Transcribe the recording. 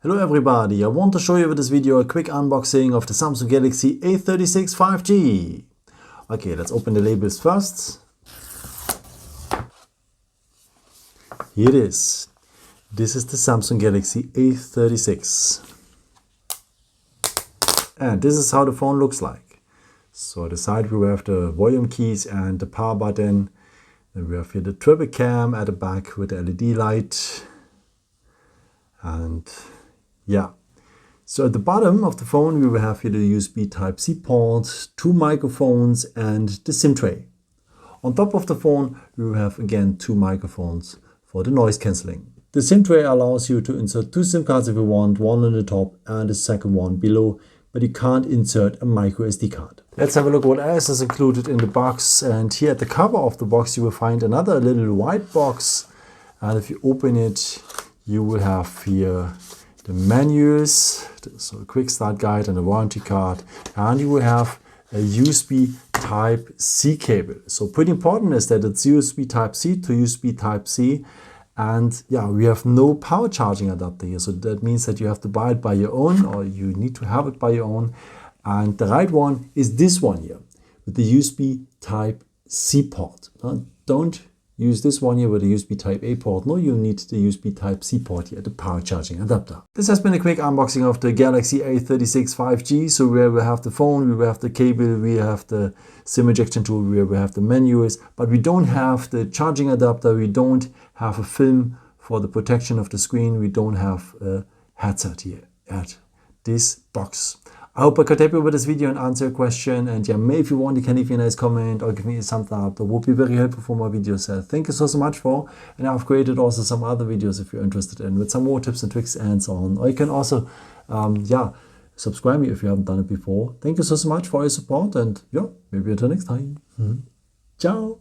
Hello everybody, I want to show you with this video a quick unboxing of the Samsung Galaxy A36 5G. Okay, let's open the labels first. Here it is. This is the Samsung Galaxy A36. And this is how the phone looks like. So at the side we have the volume keys and the power button. Then we have here the triple cam at the back with the LED light. And yeah, so at the bottom of the phone we will have here the USB Type-C port, two microphones and the SIM tray. On top of the phone we will have again two microphones for the noise cancelling. The SIM tray allows you to insert two SIM cards if you want, one on the top and the second one below, but you can't insert a micro SD card. Let's have a look what else is included in the box, and here at the cover of the box you will find another little white box, and if you open it you will have here the manuals, so a quick start guide and a warranty card, and you will have a USB Type-C cable. So pretty important is that it's USB Type-C to USB Type-C, and yeah, we have no power charging adapter here, so that means that you have to buy it by your own, or you need to have it by your own. And the right one is this one here with the USB Type-C port. Don't use this one here with the USB Type-A port. No, you need the USB Type-C port here, the power charging adapter. This has been a quick unboxing of the Galaxy A36 5G. So where we have the phone, we will have the cable, we have the SIM ejection tool, where we have the menus, but we don't have the charging adapter, we don't have a film for the protection of the screen, we don't have a headset here at this box. I hope I could help you with this video and answer your question, and yeah, maybe if you want you can leave me a nice comment or give me a thumbs up. That would be very helpful for my videos. Thank you so much for, and I've created also some other videos if you're interested in, with some more tips and tricks and so on. Or you can also subscribe me if you haven't done it before. Thank you so much for your support, and yeah, maybe until next time. Ciao.